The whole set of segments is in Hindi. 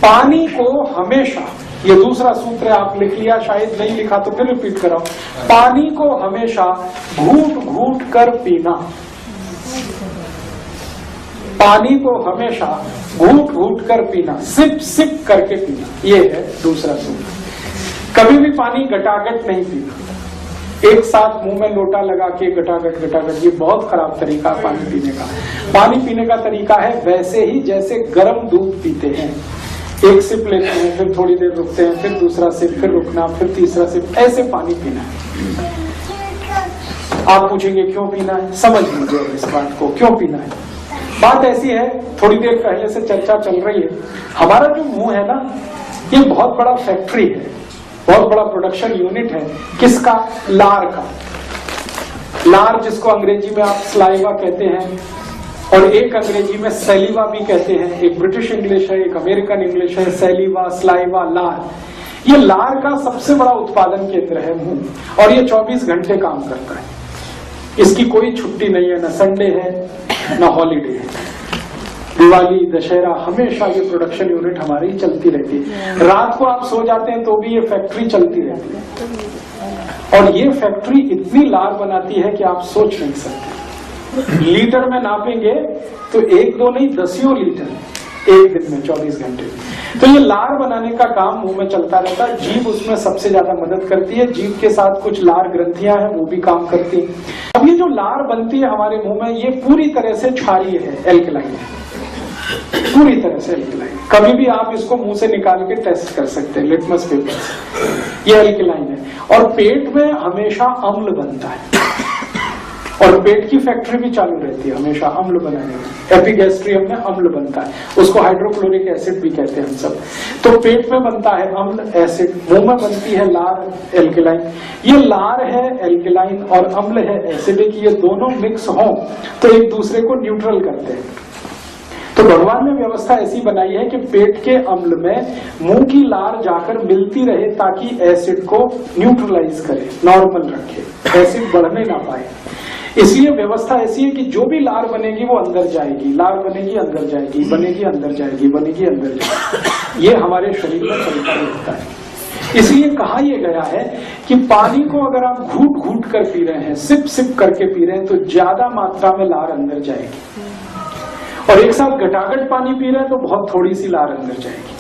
पानी को हमेशा, ये दूसरा सूत्र है, आप लिख लिया, शायद नहीं लिखा तो फिर रिपीट कराओ। पानी को हमेशा घूट घूट कर पीना, पानी को हमेशा घूट घूट कर पीना, सिप सिप करके पीना, ये है दूसरा सूत्र। कभी भी पानी गटागट नहीं पीना, एक साथ मुंह में लोटा लगा के गटागट गटागट, ये बहुत खराब तरीका है पानी पीने का। पानी पीने का तरीका है वैसे ही जैसे गर्म दूध पीते हैं, एक सिप लेते हैं, फिर थोड़ी देर रुकते हैं, फिर दूसरा सिप, फिर रुकना, फिर तीसरा सिप, ऐसे पानी पीना है। आप पूछेंगे क्यों पीना है, समझ लीजिए इस बात को, क्यों पीना है। बात ऐसी है, थोड़ी देर पहले से चर्चा चल रही है, हमारा जो मुंह है ना, ये बहुत बड़ा फैक्ट्री है, बहुत बड़ा प्रोडक्शन यूनिट है। किसका? लार का। लार जिसको अंग्रेजी में आप स्लाइवा कहते हैं, और एक अंग्रेजी में सैलिवा भी कहते हैं, एक ब्रिटिश इंग्लिश है, एक अमेरिकन इंग्लिश है, सैलिवा, स्लाइवा, लार। ये लार का सबसे बड़ा उत्पादन केंद्र है मुंह, और ये 24 घंटे काम करता है, इसकी कोई छुट्टी नहीं है, न संडे है न हॉलीडे है, दिवाली, दशहरा, हमेशा ये प्रोडक्शन यूनिट हमारी चलती रहती है। रात को आप सो जाते हैं तो भी ये फैक्ट्री चलती रहती है, और ये फैक्ट्री इतनी लार बनाती है कि आप सोच नहीं सकते। लीटर में नापेंगे तो एक दो नहीं, दसियों लीटर एक दिन में, 24 घंटे। तो ये लार बनाने का काम मुंह में चलता रहता है। जीभ उसमें सबसे ज्यादा मदद करती है, जीभ के साथ कुछ लार ग्रंथियां हैं वो भी काम करती है। अब ये जो लार बनती है हमारे मुंह में, ये पूरी तरह से क्षारीय है, एल्कलाइन है, पूरी तरह से एल्कलाइन। कभी भी आप इसको मुंह से निकाल के टेस्ट कर सकते हैं लिटमस पेपर से, ये एल्कलाइन है। और पेट में हमेशा अम्ल बनता है, और पेट की फैक्ट्री भी चालू रहती है हमेशा अम्ल बनाने में। एपिगैस्ट्रियम में अम्ल बनता है, उसको हाइड्रोक्लोरिक एसिड भी कहते हैं हम सब। तो पेट में बनता है अम्ल, एसिड, मुंह में बनती है लार, एल्कलाइन। ये लार है एल्कलाइन और अम्ल है एसिडिक, ये दोनों मिक्स हों तो एक दूसरे को न्यूट्रल करते हैं। तो भगवान ने व्यवस्था ऐसी बनाई है कि पेट के अम्ल में मुंह की लार जाकर मिलती रहे ताकि एसिड को न्यूट्रलाइज करे, नॉर्मल रखे, एसिड बढ़ने ना पाए। इसलिए व्यवस्था ऐसी है कि जो भी लार बनेगी वो अंदर जाएगी, लार बनेगी अंदर जाएगी, बनेगी अंदर जाएगी, बनेगी अंदर जाएगी। ये हमारे शरीर में चलता रहता है। इसलिए कहा यह गया है कि पानी को अगर आप घूट घूट कर पी रहे हैं, सिप सिप करके पी रहे हैं, तो ज्यादा मात्रा में लार अंदर जाएगी। और एक साथ घटाघट पानी पी रहे हैं तो बहुत थोड़ी सी लार अंदर जाएगी।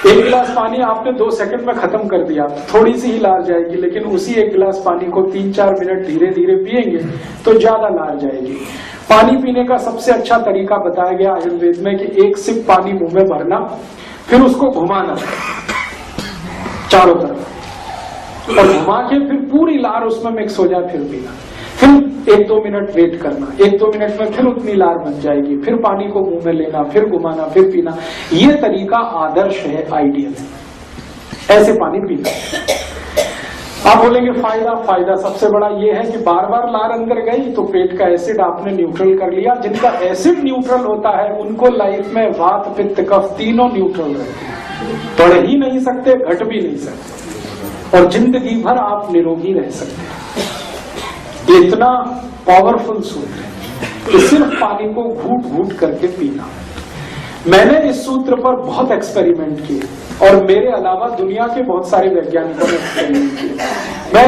एक गिलास पानी आपने 2 सेकंड में खत्म कर दिया, थोड़ी सी ही लार जाएगी, लेकिन उसी एक गिलास पानी को 3-4 मिनट धीरे धीरे पिएंगे तो ज्यादा लार जाएगी। पानी पीने का सबसे अच्छा तरीका बताया गया आयुर्वेद में कि एक सिप पानी मुंह में भरना, फिर उसको घुमाना चारों तरफ, और घुमा के फिर पूरी लार उसमें मिक्स हो जाए, फिर पीना। फिर 1-2 मिनट वेट करना, 1-2 मिनट में फिर उतनी लार बन जाएगी, फिर पानी को मुंह में लेना, फिर घुमाना, फिर पीना। ये तरीका आदर्श है, आइडियल है, ऐसे पानी पीना। आप बोलेंगे फायदा सबसे बड़ा ये है कि बार बार लार अंदर गई तो पेट का एसिड आपने न्यूट्रल कर लिया। जिनका एसिड न्यूट्रल होता है उनको लाइफ में वात, पित्त, कफ तीनों न्यूट्रल रहते हैं, बढ़ ही नहीं सकते, घट भी नहीं सकते, और जिंदगी भर आप निरोगी रह सकते हैं। इतना पावरफुल सूत्र है कि सिर्फ पानी को घूट घूट करके पीना। मैंने इस सूत्र पर बहुत एक्सपेरिमेंट किए, और मेरे अलावा दुनिया के बहुत सारे वैज्ञानिकों ने एक्सपेरिमेंट किए। मैं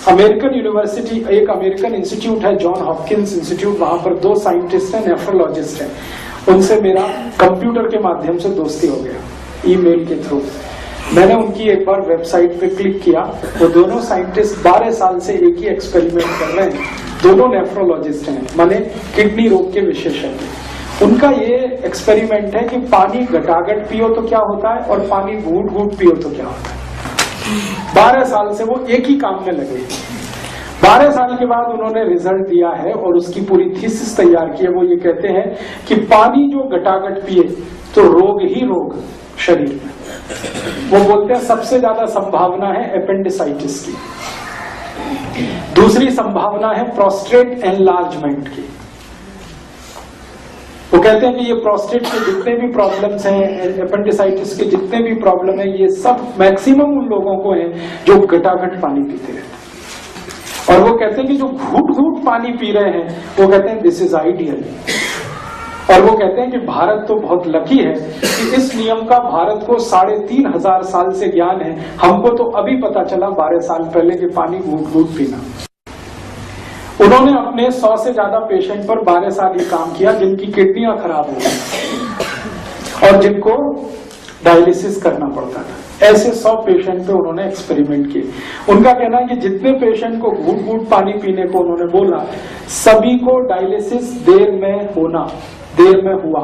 अमेरिकन यूनिवर्सिटी, एक अमेरिकन इंस्टीट्यूट है जॉन हॉपकिंस इंस्टीट्यूट, वहां पर 2 साइंटिस्ट हैं, नेफ्रोलॉजिस्ट हैं, उनसे मेरा कंप्यूटर के माध्यम से दोस्ती हो गया, ईमेल के थ्रू। मैंने उनकी एक बार वेबसाइट पे क्लिक किया, वो दोनों साइंटिस्ट 12 साल से एक ही एक्सपेरिमेंट कर रहे हैं, दोनों नेफ्रोलॉजिस्ट हैं, माने किडनी रोग के विशेषज्ञ। उनका ये एक्सपेरिमेंट है कि पानी घटाघट पियो तो क्या होता है, और पानी घूट घूट पियो तो क्या होता है। 12 साल से वो एक ही काम में लगे। 12 साल के बाद उन्होंने रिजल्ट दिया है और उसकी पूरी थीसिस तैयार की है। वो ये कहते हैं कि पानी जो घटाघट पिए तो रोग ही रोग शरीर में। वो बोलते हैं सबसे ज्यादा संभावना है एपेंडिसाइटिस की, दूसरी संभावना है प्रोस्टेट एनलार्जमेंट की। वो कहते हैं कि ये प्रोस्टेट के जितने भी प्रॉब्लम्स हैं, एपेंडिसाइटिस के जितने भी प्रॉब्लम है, ये सब मैक्सिमम उन लोगों को है जो घटाघट पानी पीते रहते हैं। और वो कहते हैं कि जो घूट घूट पानी पी रहे हैं, वो कहते हैं दिस इज आइडियल। और वो कहते हैं कि भारत तो बहुत लकी है कि इस नियम का भारत को 3500 साल से ज्ञान है, हमको तो अभी पता चला 12 साल पहले कि पानी घूट घूट पीना। उन्होंने अपने 100 से ज्यादा पेशेंट पर 12 साल ये काम किया जिनकी किडनियां खराब हो गई और जिनको डायलिसिस करना पड़ता था। ऐसे 100 पेशेंट पे उन्होंने एक्सपेरिमेंट किए। उनका कहना है कि जितने पेशेंट को घूट घूट पानी पीने को उन्होंने बोला, सभी को डायलिसिस देर में हुआ।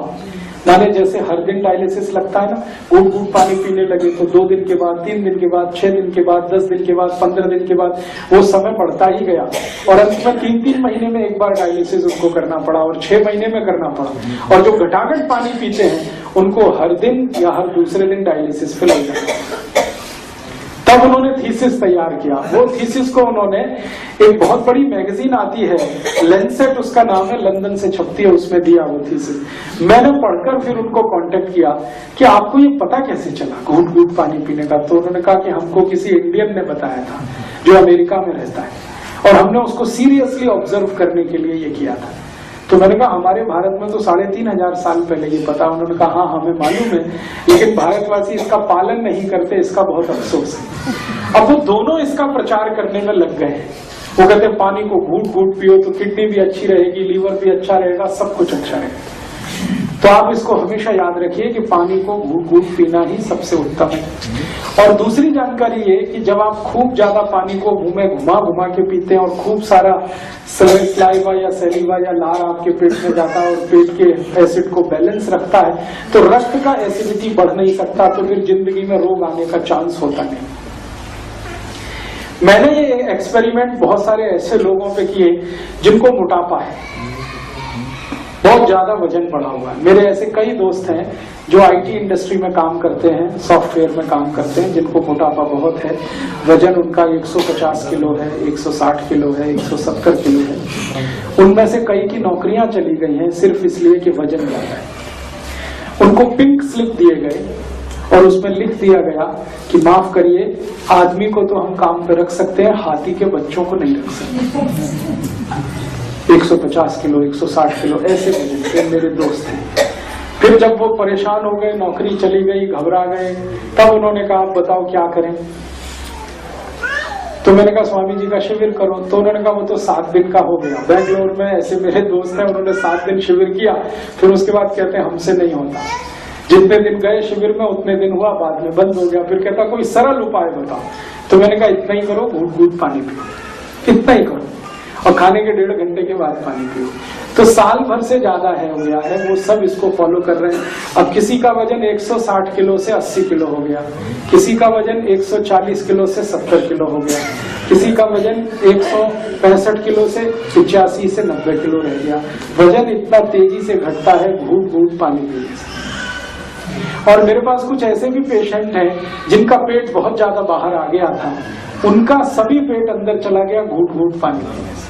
माने जैसे हर दिन डायलिसिस लगता है ना, घूट घूट पानी पीने लगे तो 2 दिन के बाद, 3 दिन के बाद, 6 दिन के बाद, 10 दिन के बाद, 15 दिन के बाद वो समय बढ़ता ही गया और अंत में 3-3 महीने में एक बार डायलिसिस उनको करना पड़ा और 6 महीने में करना पड़ा। और जो घटाघट पानी पीते हैं उनको हर दिन या हर दूसरे दिन डायलिसिस पे लग जाता है। तब उन्होंने थीसिस तैयार किया। वो थीसिस को उन्होंने, एक बहुत बड़ी मैगजीन आती है लेंसेट उसका नाम है, लंदन से छपती है, उसमें दिया वो थीसिस। मैंने पढ़कर फिर उनको कांटेक्ट किया कि आपको ये पता कैसे चला घूट घूट पानी पीने का। तो उन्होंने कहा कि हमको किसी इंडियन ने बताया था जो अमेरिका में रहता है और हमने उसको सीरियसली ऑब्जर्व करने के लिए ये किया था। तो मैंने कहा हमारे भारत में तो 3500 साल पहले ये पता। उन्होंने कहा हाँ हमें मालूम है, लेकिन भारतवासी इसका पालन नहीं करते, इसका बहुत अफसोस है। अब वो दोनों इसका प्रचार करने में लग गए हैं। वो कहते हैं पानी को घूट घूट पियो तो किडनी भी अच्छी रहेगी, लीवर भी अच्छा रहेगा, सब कुछ अच्छा रहेगा। तो आप इसको हमेशा याद रखिए कि पानी को घूट घूट पीना ही सबसे उत्तम है। और दूसरी जानकारी ये कि जब आप खूब ज्यादा पानी को मुंह में घुमा घुमा के पीते हैं और खूब सारा सलाइवा या सैलिवा या लार आपके पेट में जाता है और पेट के एसिड को बैलेंस रखता है, तो रक्त का एसिडिटी बढ़ नहीं सकता, तो फिर जिंदगी में रोग आने का चांस होता नहीं। मैंने ये एक्सपेरिमेंट बहुत सारे ऐसे लोगों पे किए जिनको मोटापा है, बहुत ज्यादा वजन बढ़ा हुआ है। मेरे ऐसे कई दोस्त हैं जो आईटी इंडस्ट्री में काम करते हैं, सॉफ्टवेयर में काम करते हैं, जिनको मोटापा बहुत है। वजन उनका 150 किलो है, 160 किलो है, 170 किलो है। उनमें से कई की नौकरियां चली गई हैं सिर्फ इसलिए कि वजन ज्यादा है। उनको पिंक स्लिप दिए गए और उसमें लिख दिया गया कि माफ करिए, आदमी को तो हम काम पे रख सकते हैं, हाथी के बच्चों को नहीं रख सकते। 150 किलो, 160 किलो ऐसे वजन थे मेरे दोस्त थे। फिर जब वो परेशान हो गए, नौकरी चली गई, घबरा गए, तब उन्होंने कहा आप बताओ क्या करें। तो मैंने कहा स्वामी जी का शिविर करो। तो उन्होंने कहा वो तो 7 दिन का हो गया। बेंगलोर में ऐसे मेरे दोस्त हैं, उन्होंने 7 दिन शिविर किया, फिर उसके बाद कहते हैं हमसे नहीं होता। जितने दिन गए शिविर में उतने दिन हुआ, बाद में बंद हो गया। फिर कहता कोई सरल उपाय बताओ। तो मैंने कहा इतना ही करो, घूट घूट पानी पियो, इतना ही करो और खाने के 1.5 घंटे के बाद पानी पियो। तो साल भर से ज्यादा हो गया है, वो सब इसको फॉलो कर रहे हैं। अब किसी का वजन 160 किलो से 80 किलो हो गया, किसी का वजन 140 किलो से 70 किलो हो गया, किसी का वजन 165 किलो से 85 से 90 किलो रह गया। वजन इतना तेजी से घटता है घूट घूट पानी पीने से। और मेरे पास कुछ ऐसे भी पेशेंट हैं जिनका पेट बहुत ज्यादा बाहर आ गया था, उनका सभी पेट अंदर चला गया घूट घूट पानी पीने से।